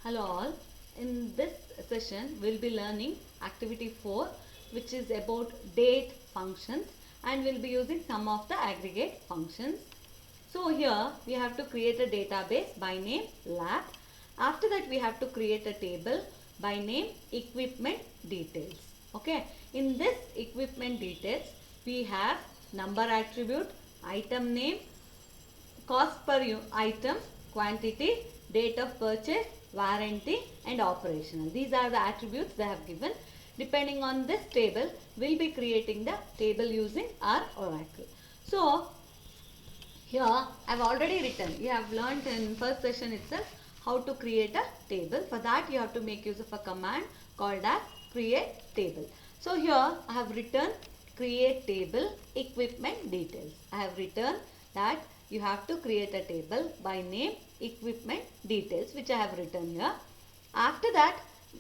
Hello all. In this session we'll be learning activity 4, which is about date functions, and we'll be using some of the aggregate functions. So here we have to create a database by name lab. After that we have to create a table by name equipment details. Okay. In this equipment details we have number attribute, item name, cost per item, quantity, date of purchase, warranty and operational. These are the attributes they have given. Depending on this table, we'll be creating the table using our Oracle. So, here I have already written. You have learnt in first session itself how to create a table. For that you have to make use of a command called as create table. So, here I have written create table equipment details. I have written that you have to create a table by name equipment details, which I have written here. After that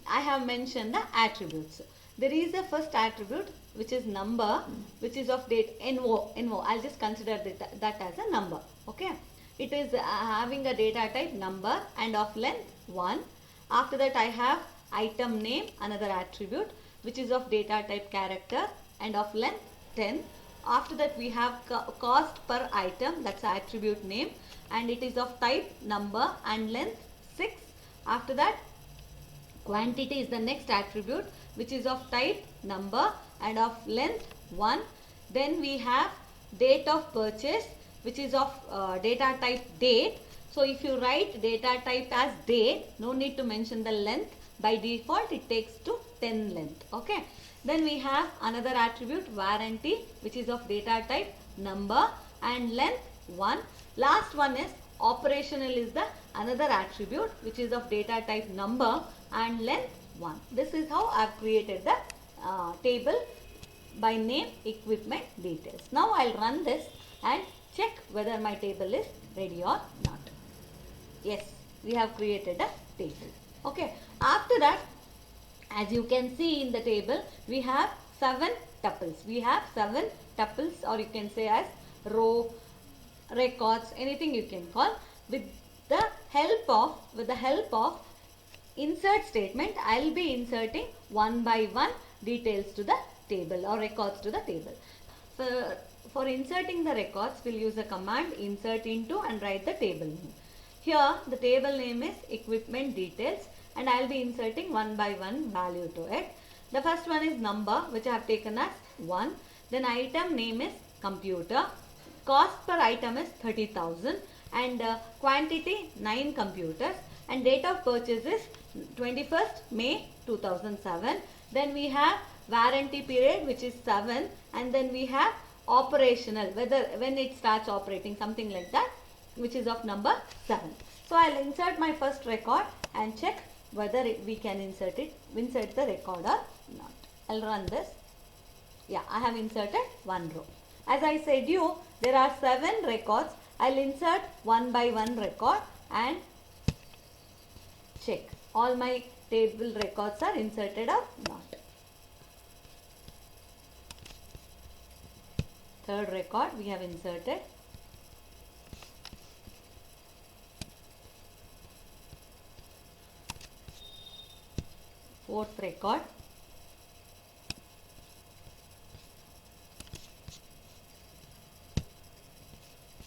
I have mentioned the attributes. There is a first attribute which is number, which is of date NO. I'll just consider that as a number. Okay. It is having a data type number and of length 1. After that I have item name, another attribute, which is of data type character and of length 10. After that we have cost per item, that's attribute name, and it is of type number and length 6. After that quantity is the next attribute, which is of type number and of length 1. Then we have date of purchase, which is of data type date. So if you write data type as date, no need to mention the length. By default it takes to 10 length. Okay. Then we have another attribute warranty, which is of data type number and length 1. Last one is operational, is the another attribute which is of data type number and length 1. This is how I have created the table by name equipment details. Now I will run this and check whether my table is ready or not. Yes, we have created a table. Okay. After that, as you can see in the table, we have 7 tuples. We have 7 tuples, or you can say as row, records, anything you can call. With the help of insert statement, I will be inserting one by one details to the table or records to the table. For inserting the records, we'll use the command insert into and write the table name. Here the table name is equipment details, and I will be inserting one by one value to it. The first one is number, which I have taken as 1. Then item name is computer. Cost per item is 30,000, and quantity 9 computers, and date of purchase is 21st May 2007. Then we have warranty period, which is 7, and then we have operational, when it starts operating, something like that, which is of number 7. So I'll insert my first record and check whether we can insert the record or not. I'll run this. Yeah, I have inserted one row. As I said you, there are 7 records. I'll insert one by one record and check all my table records are inserted or not. Third record we have inserted. Fourth record.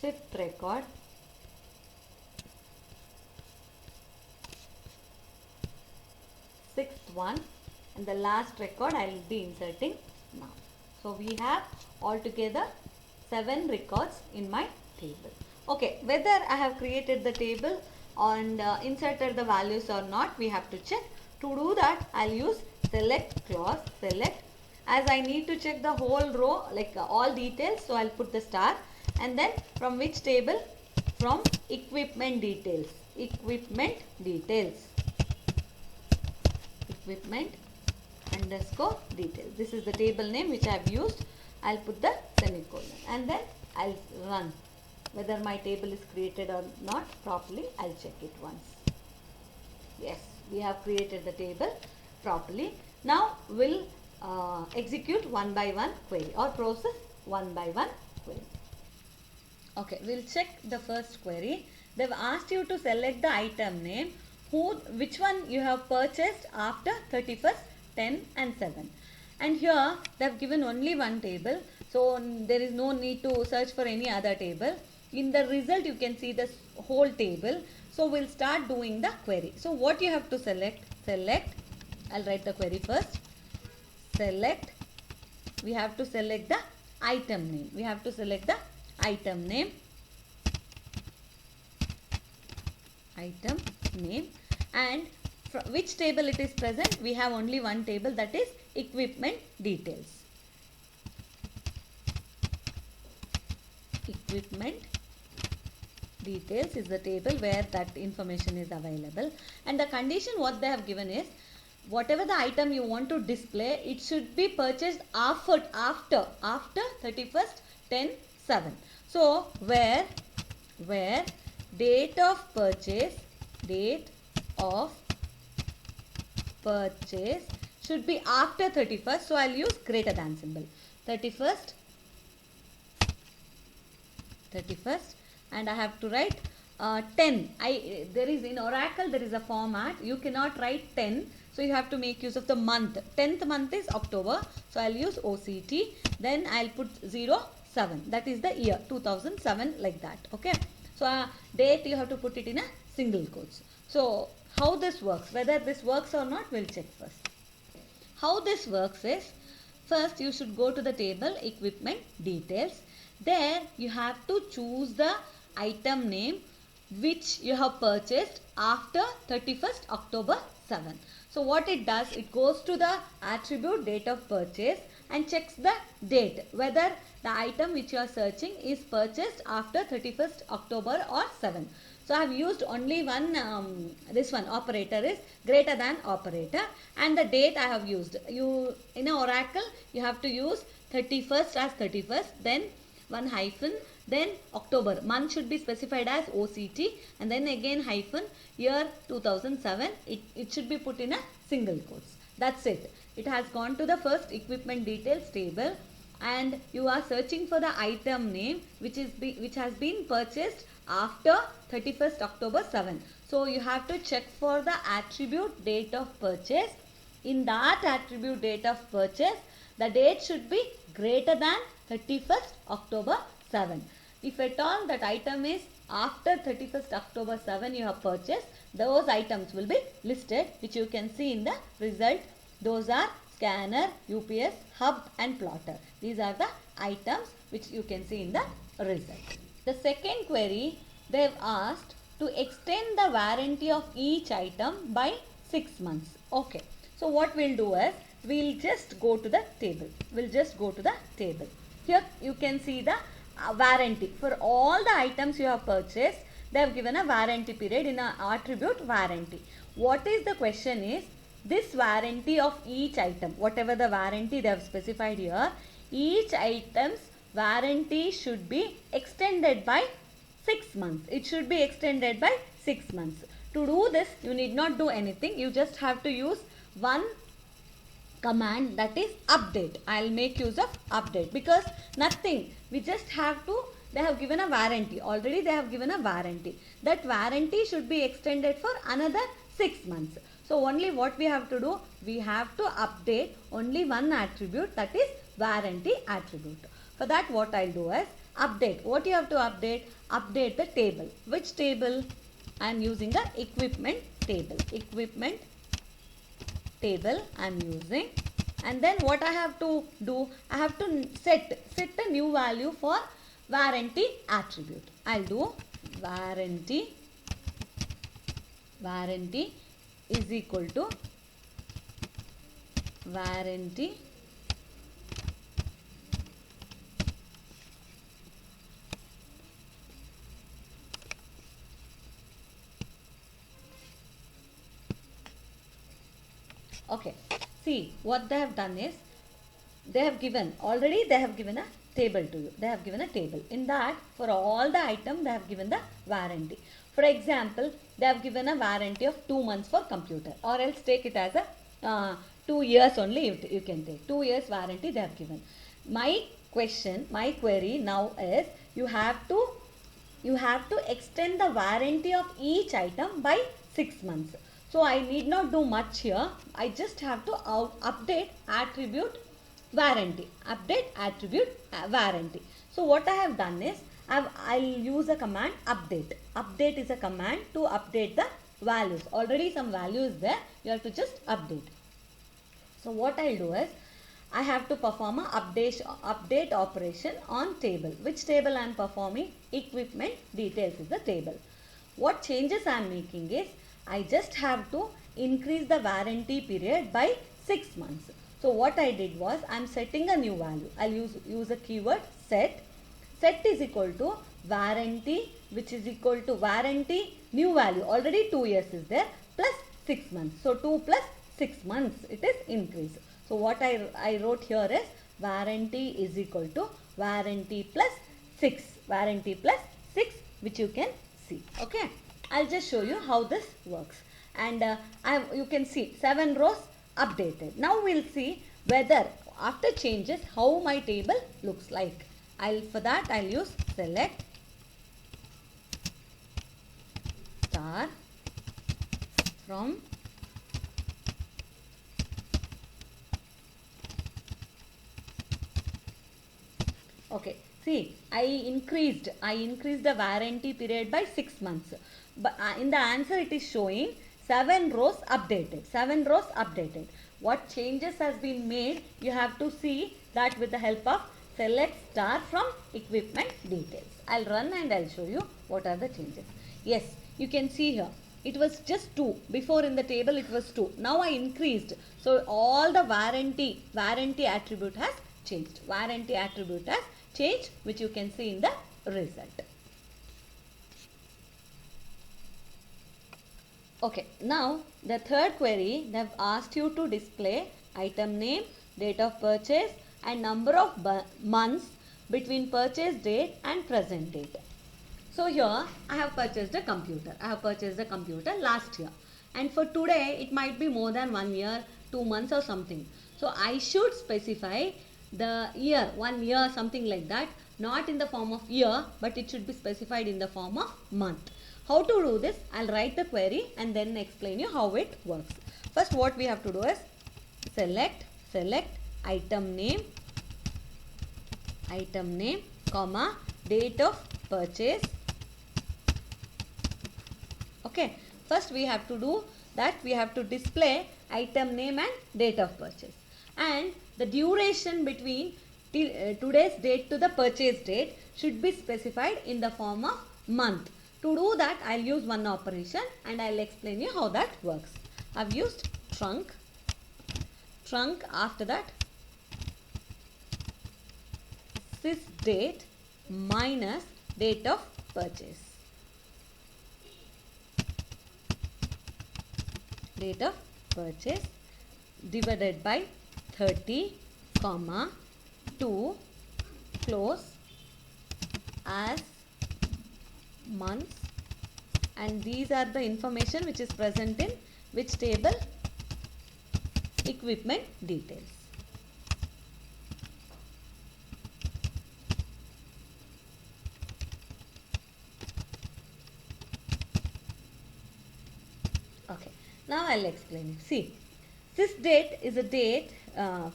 Fifth record. Sixth one, and the last record I will be inserting now. So we have altogether 7 records in my table. Okay, whether I have created the table and inserted the values or not, we have to check. To do that, I'll use select clause, select. As I need to check the whole row, like all details, so I'll put the star. And then from which table? From equipment details. Equipment details. Equipment underscore details. This is the table name which I have used. I'll put the semicolon and then I'll run. Whether my table is created or not properly, I'll check it once. Yes, we have created the table properly. Now we'll execute one by one query or process one by one query. Okay, we'll check the first query. They've asked you to select the item name which one you have purchased after 31st, 10 and 7. And here they have given only one table, so there is no need to search for any other table. In the result you can see this whole table. So we'll start doing the query. So what you have to select, I'll write the query first. Select, we have to select the item name. We have to select the item name. Item name, and which table it is present. We have only one table, that is equipment details. Equipment details is the table where that information is available, and the condition what they have given is whatever the item you want to display, it should be purchased after 31st 10 7. So where date of purchase should be after 31st. So I'll use greater than symbol. 31st, and I have to write 10. There is in Oracle there is a format, you cannot write 10, so you have to make use of the month. 10th month is October, so I'll use OCT. Then I'll put 07, that is the year 2007, like that. Okay, so date you have to put it in a single quotes. So how this works, whether this works or not, we'll check first. How this works is, first you should go to the table equipment details. There you have to choose the item name which you have purchased after 31st October 7. So what it does, it goes to the attribute date of purchase and checks the date, whether the item which you are searching is purchased after 31st October or 7. So I have used only one, this one operator is greater than operator, and the date I have used. You in an Oracle you have to use 31st as 31st, then one hyphen, then October. Month should be specified as OCT, and then again hyphen, year 2007. It should be put in a single quotes. That's it. It has gone to the first equipment details table, and you are searching for the item name which has been purchased after 31st October 7. So you have to check for the attribute date of purchase. In that attribute date of purchase, the date should be greater than 31st October 7. If at all that item is after 31st October 7 you have purchased, those items will be listed, which you can see in the result. Those are scanner, UPS, hub and plotter. These are the items which you can see in the result. The second query, they have asked to extend the warranty of each item by 6 months. Okay. So what we'll do is, we'll just go to the table. Here you can see the warranty. For all the items you have purchased, they have given a warranty period in an attribute warranty. What is the question is, this warranty of each item, whatever the warranty they have specified here, each item's warranty should be extended by 6 months. It should be extended by 6 months. To do this, you need not do anything. You just have to use one command, that is update. I'll make use of update because nothing. We just have to, they have given a warranty. Already they have given a warranty. That warranty should be extended for another 6 months. So only what we have to do, we have to update only one attribute, that is warranty attribute. For that what I'll do is update. What you have to update? Update the table. Which table? I am using the equipment table. Equipment table I am using. And then what I have to do? I have to set the new value for warranty attribute. I'll do warranty is equal to warranty okay. See, what they have done is, they have given a table to you. They have given a table. In that, for all the items, they have given the warranty. For example, they have given a warranty of 2 months for computer, or else take it as a 2 years only. You can take 2 years warranty they have given. My query now is, you have to extend the warranty of each item by 6 months. So I need not do much here. I just have to update attribute warranty. Update attribute warranty. So what I have done is I'll use a command update. Update is a command to update the values. Already some value is there. You have to just update. So what I'll do is I have to perform a update operation on table. Which table I am performing? Equipment details is the table. What changes I am making is I just have to increase the warranty period by 6 months. So what I did was I am setting a new value. I'll use a keyword set. Set is equal to warranty, which is equal to warranty new value. Already 2 years is there, plus 6 months. So 2 plus 6 months it is increase. So what I wrote here is warranty is equal to warranty plus 6. Warranty plus 6, which you can see. Okay. I'll just show you how this works. And you can see 7 rows updated. Now we'll see whether after changes how my table looks like. For that I'll use select star from okay. See, I increased the warranty period by 6 months. But in the answer it is showing 7 rows updated. 7 rows updated. What changes has been made? You have to see that with the help of select star from equipment details. I'll run and I'll show you what are the changes. Yes, you can see here. It was just 2. Before in the table it was 2. Now I increased. So all the warranty attribute has changed. Warranty attribute has changed, which you can see in the result. Okay, now the third query, they have asked you to display item name, date of purchase and number of months between purchase date and present date. So here I have purchased a computer. I have purchased a computer last year, and for today it might be more than 1 year, 2 months or something. So I should specify the year, 1 year, something like that, not in the form of year, but it should be specified in the form of month. How to do this? I'll write the query and then explain you how it works. First what we have to do is select item name, comma, date of purchase. Okay, first we have to do that, we have to display item name and date of purchase. And the duration between today's date to the purchase date should be specified in the form of month. To do that, I'll use one operation and I'll explain you how that works. I've used trunk, after that sys date minus date of purchase. Date of purchase divided by 30, comma, 2, close as months, and these are the information which is present in which table? Equipment details. Okay, now I'll explain it. See, this date is a date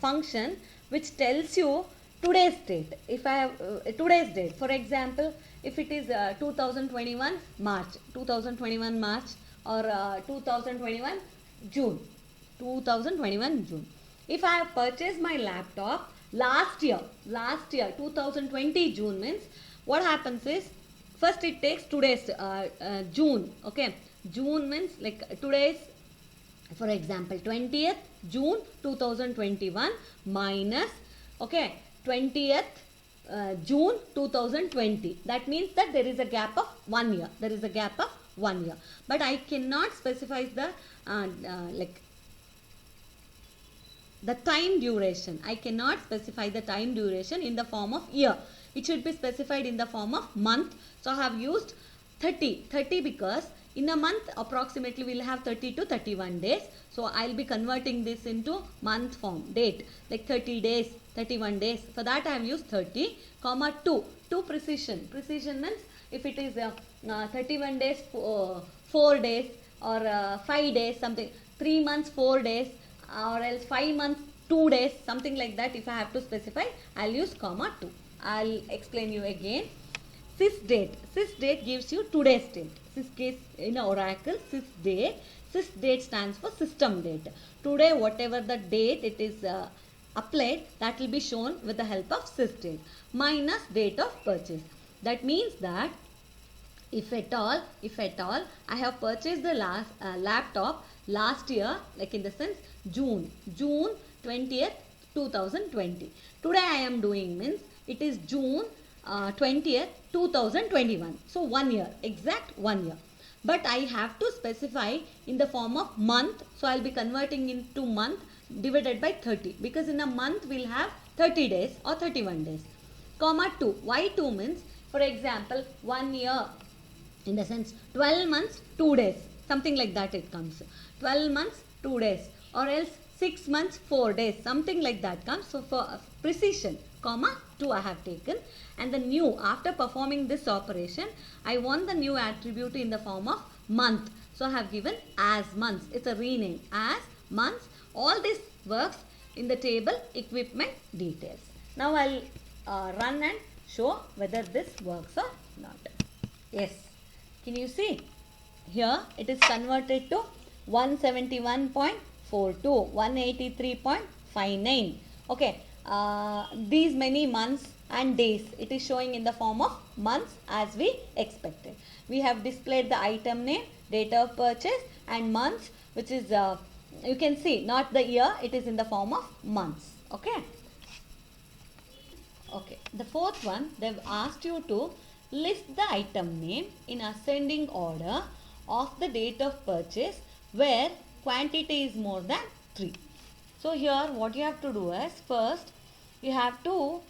function which tells you today's date. If I have today's date, for example, if it is 2021 March or 2021 June, if I have purchased my laptop last year 2020 June, means what happens is first it takes today's June. Okay, June means like today's, for example, 20th June 2021 minus, okay, 20th June 2020. That means that there is a gap of 1 year. But I cannot specify the the time duration. I cannot specify the time duration in the form of year. It should be specified in the form of month. So I have used 30 because in a month approximately we will have 30 to 31 days. So I will be converting this into month form, date, like 30 days, 31 days. For that I have used 30, comma 2 precision. Precision means if it is 31 days, 4 days, or 5 days, something, 3 months 4 days, or else 5 months 2 days, something like that. If I have to specify, I'll use comma 2. I'll explain you again. Sys date gives you today's date. Sys case in Oracle, sys date stands for system date. Today, whatever the date it is applied, that will be shown with the help of sys date minus date of purchase. That means that if at all I have purchased the laptop last year, like in the sense June 20th 2020. Today I am doing means it is June 20th 2021. So 1 year, exact 1 year. But I have to specify in the form of month. So I'll be converting into month divided by 30, because in a month we'll have 30 days or 31 days. Comma 2. Why 2 means, for example, 1 year, in the sense 12 months 2 days, something like that it comes. 12 months 2 days, or else 6 months 4 days, something like that comes. So for precision, comma 2 I have taken. And the new, after performing this operation, I want the new attribute in the form of month. So I have given as months. It's a rename as months. All this works in the table equipment details. Now I'll run and show whether this works or not. Yes. Can you see? Here it is converted to 171.42, 183.59. Okay. These many months and days, it is showing in the form of months as we expected. We have displayed the item name, date of purchase, and months, which is you can see not the year, it is in the form of months. Okay. The fourth one, they've asked you to list the item name in ascending order of the date of purchase where quantity is more than 3. So here what you have to do is, first you have to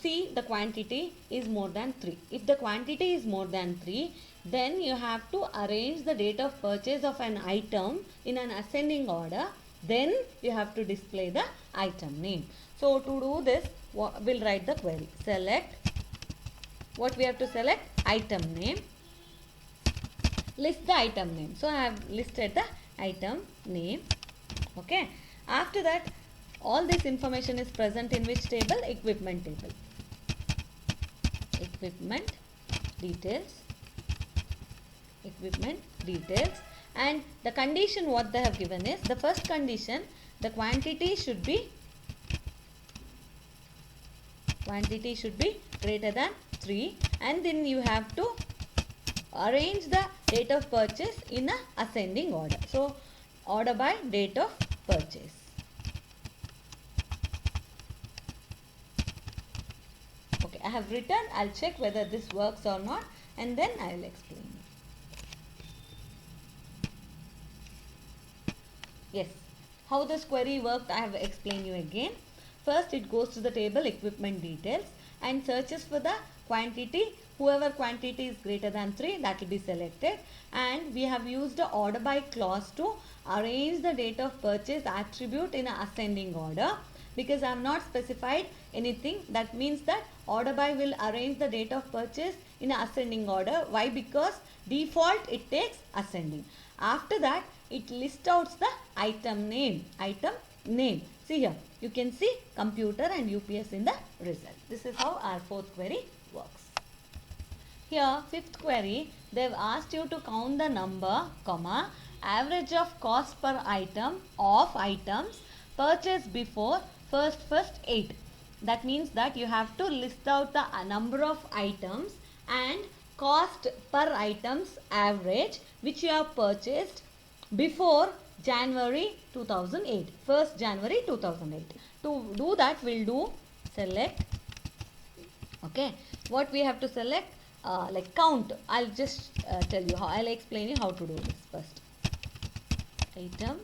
see the quantity is more than 3. If the quantity is more than 3, then you have to arrange the date of purchase of an item in an ascending order. Then you have to display the item name. So to do this, we'll write the query. Select, what we have to select? Item name. List the item name. So I have listed the item name. Okay. After that, all this information is present in which table? Equipment table. Equipment details. Equipment details. And the condition what they have given is, the first condition, the quantity should be greater than 3, and then you have to arrange the date of purchase in a ascending order. So order by date of purchase. Okay, I have written. I'll check whether this works or not, and then I will explain. Yes, how this query worked I have explained you again. First it goes to the table equipment details and searches for the quantity. Whoever quantity is greater than 3, that will be selected, and we have used the order by clause to arrange the date of purchase attribute in a ascending order, because I have not specified anything. That means that order by will arrange the date of purchase in a ascending order. Why? Because default it takes ascending. After that it lists out the item name. See here, you can see computer and UPS in the result. This is how our fourth query works. Here, fifth query, they've asked you to count the number, comma, average of cost per item of items purchased before first 8. That means that you have to list out the number of items and cost per items average which you have purchased before January 2008, 1st January 2008. To do that, we'll do select. Okay, what we have to select? Like count. I'll just tell you how. I'll explain you how to do this first. Item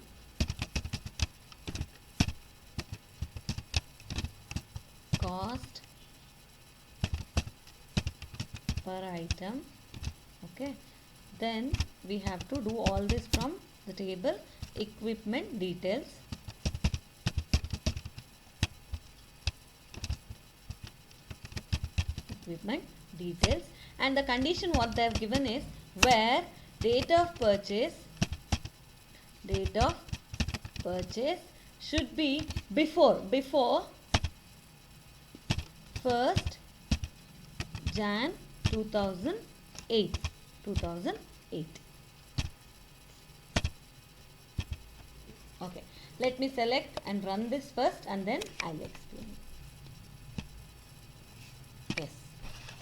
cost per item. Okay, then we have to do all this from the table equipment details. Equipment details, and the condition what they have given is where date of purchase date of purchase should be before 1st Jan 2008. Okay, let me select and run this first and then I'll explain. Yes,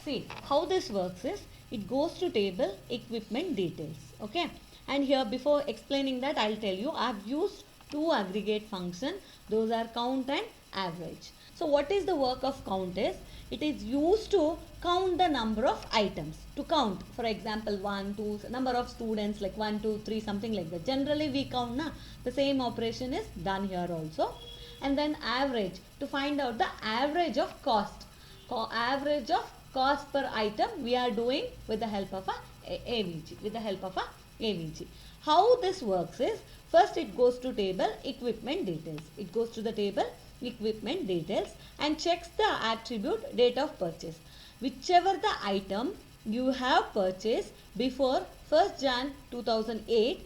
see how this works is it goes to table equipment details. Okay, and here before explaining that I'll tell you I've used two aggregate function. Those are count and average. So what is the work of count is it is used to count the number of items. To count, for example, 1, 2, number of students like 1, 2, 3, something like that. Generally we count, na? The same operation is done here also. And then average, to find out the average of cost. Average of cost per item we are doing with the help of a AVG. How this works is first it goes to table equipment details. It goes to the table equipment details and checks the attribute date of purchase. Whichever the item you have purchased before 1st Jan 2008,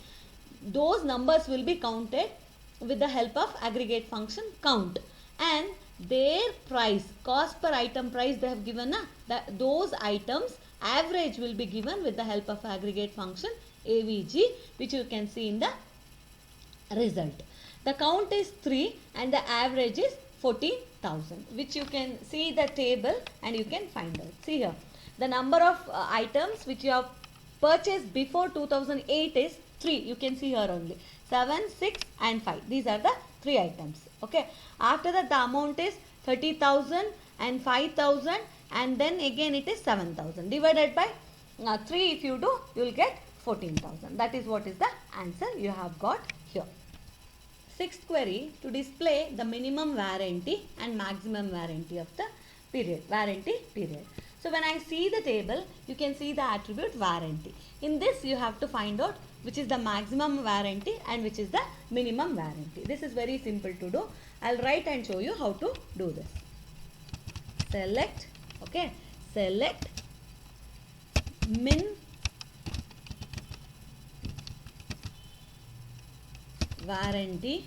those numbers will be counted with the help of aggregate function count, and their price, cost per item price they have given, those items average will be given with the help of aggregate function AVG, which you can see in the result. The count is 3 and the average is 14,000, which you can see the table and you can find out. See here, the number of items which you have purchased before 2008 is 3. You can see here only 7, 6 and 5. These are the 3 items. Okay. After that the amount is 30,000 and 5,000 and then again it is 7,000. Divided by 3 if you do, you will get 14,000. That is what is the answer you have got here. Sixth query, to display the minimum warranty and maximum warranty of the warranty period. So when I see the table, you can see the attribute warranty. In this you have to find out which is the maximum warranty and which is the minimum warranty. This is very simple to do. I'll write and show you how to do this. Select, okay, select min warranty,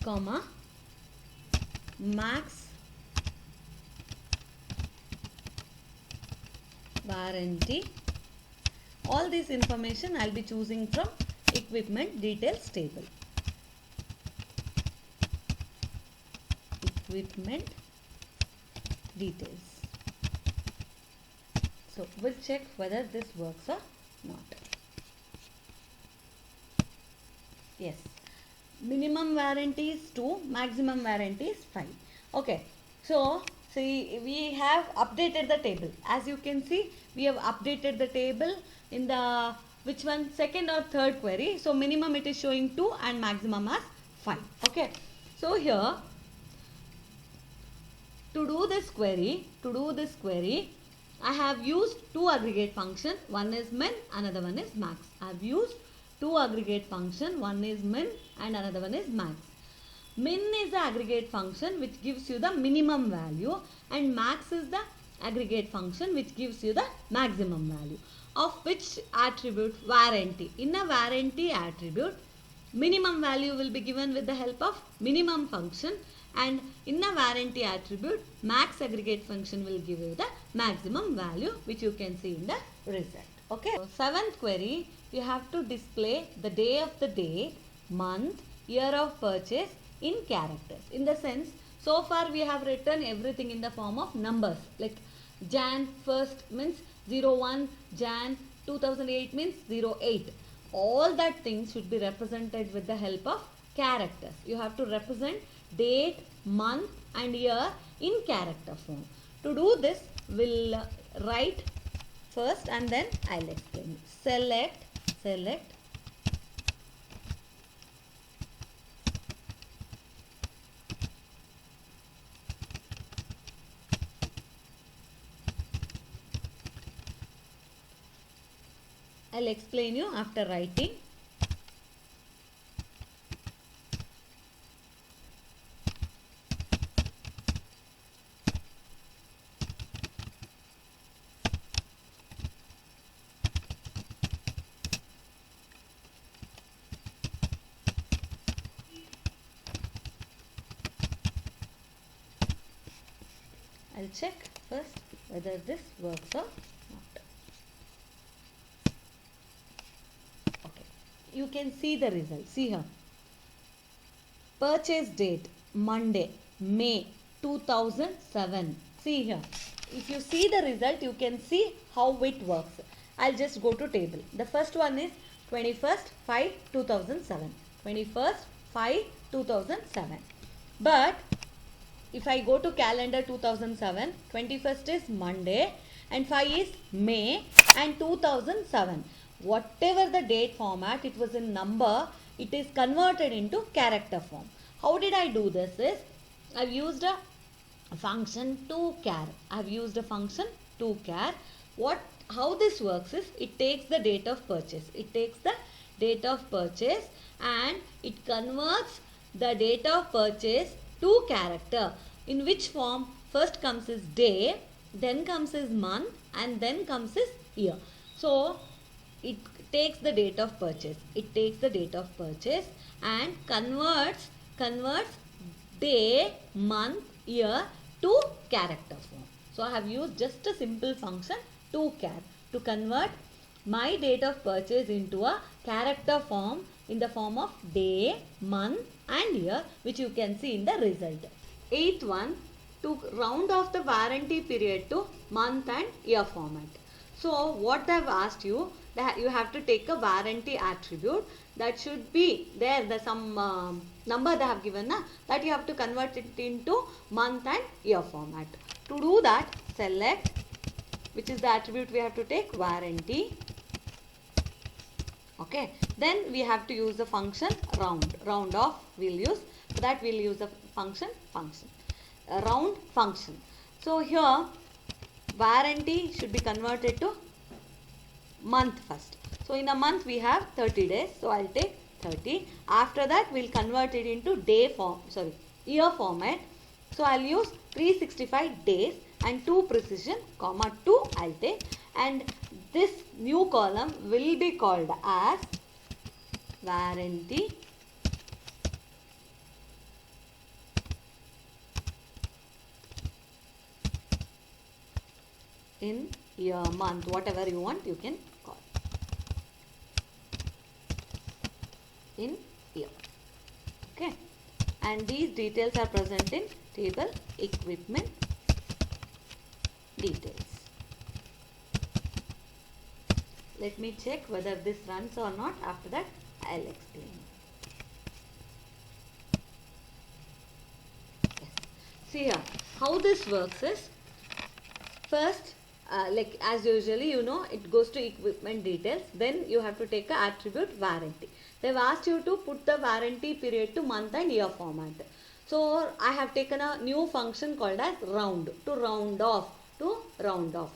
comma, max warranty. All this information I'll be choosing from equipment details table. Equipment details. So we'll check whether this works or not. Yes, minimum warranty is 2, maximum warranty is 5. Okay, so see, we have updated the table. As you can see, we have updated the table in the which one, second or third query. So minimum it is showing 2 and maximum as 5. Okay, so here to do this query, I have used two aggregate function. One is min, another one is max. I have used two aggregate function. One is min and another one is max. Min is the aggregate function which gives you the minimum value, and max is the aggregate function which gives you the maximum value. Of which attribute? Warranty. In a warranty attribute, minimum value will be given with the help of minimum function, and in a warranty attribute, max aggregate function will give you the maximum value, which you can see in the result. Okay. So, seventh query, you have to display the day of the date, month, year of purchase in characters. In the sense, so far we have written everything in the form of numbers, like Jan 1st means 01, Jan 2008 means 08. All that things should be represented with the help of characters. You have to represent date, month and year in character form. To do this, we'll write first and then I'll explain. Select I'll explain you after writing. I'll check first whether this works or not. Okay, you can see the result. See here. Purchase date Monday, May 2007. See here. If you see the result, you can see how it works. I'll just go to table. The first one is 21st 5 2007. 21st 5 2007. But if I go to calendar 2007, 21st is Monday and 5 is May and 2007. Whatever the date format, it was in number, it is converted into character form. How did I do this is, I've used a function toChar. I've used a function toChar. How this works is, it takes the date of purchase. It takes the date of purchase and it converts the date of purchase to character. In which form? First comes is day, then comes is month and then comes is year. So it takes the date of purchase. It takes the date of purchase and converts day, month, year to character form. So I have used just a simple function toChar to convert my date of purchase into a character form in the form of day, month and year, which you can see in the result. Eighth one, to round off the warranty period to month and year format. So what they have asked you, that you have to take a warranty attribute that should be there, some number they have given, that you have to convert it into month and year format. To do that, select, which is the attribute we have to take, warranty. Okay, then we have to use the function round off we'll use. For that we'll use the function round function. So here warranty should be converted to month first. So in a month we have 30 days. So I'll take 30. After that we'll convert it into year format. So I'll use 365 days and 2 precision, comma 2 I'll take, and this new column will be called as warranty in year, month, whatever you want you can call in year. Okay, and these details are present in table equipment details. Let me check whether this runs or not. After that I'll explain. Yes. See here, how this works is, first like as usually it goes to equipment details, then you have to take a attribute warranty. They've asked you to put the warranty period to month and year format. So I have taken a new function called as round, to round off.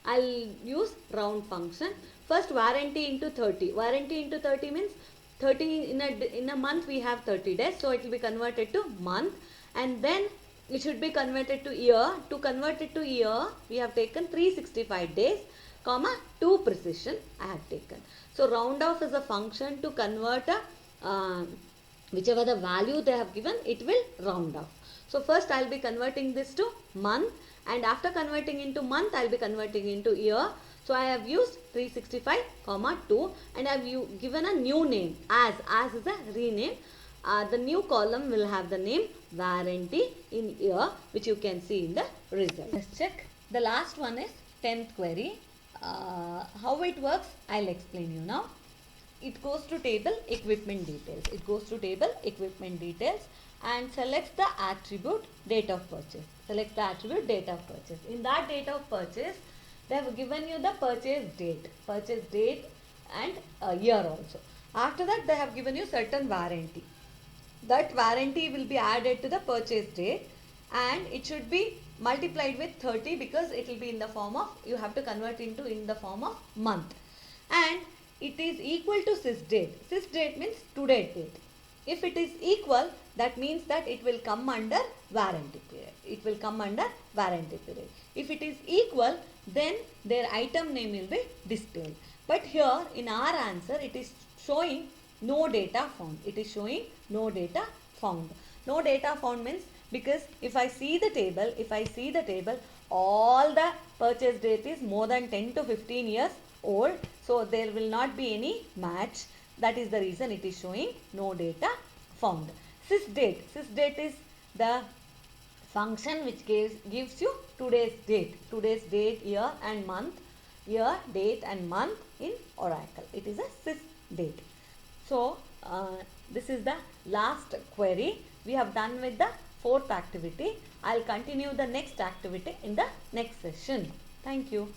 I'll use round function. First warranty into 30. Warranty into 30 means 30 in a month we have 30 days. So it will be converted to month and then it should be converted to year. To convert it to year we have taken 365 days, comma 2 precision I have taken. So round off is a function to convert whichever the value they have given, it will round off. So first I'll be converting this to month, and after converting into month I'll be converting into year. So I have used 365 comma 2 and I have given a new name as is a rename. The new column will have the name warranty in year, which you can see in the result. Let's check. The last one is 10th query. How it works I'll explain you now. It goes to table equipment details. It goes to table equipment details and selects the attribute date of purchase. Select the attribute date of purchase. In that date of purchase, they have given you the purchase date and a year also. After that, they have given you certain warranty. That warranty will be added to the purchase date and it should be multiplied with 30 because it will be in the form of, you have to convert into in the form of month. And it is equal to sys date. Sys date means today date. If it is equal, that means that it will come under warranty period. It will come under warranty period. If it is equal, then their item name will be displayed. But here in our answer, it is showing no data found. It is showing no data found. No data found means because if I see the table, all the purchase date is more than 10 to 15 years old. So there will not be any match. That is the reason it is showing no data found. Sysdate is the function which gives you today's date, year and month, year, date and month in Oracle. It is a sysdate. So this is the last query. We have done with the fourth activity. I will continue the next activity in the next session. Thank you.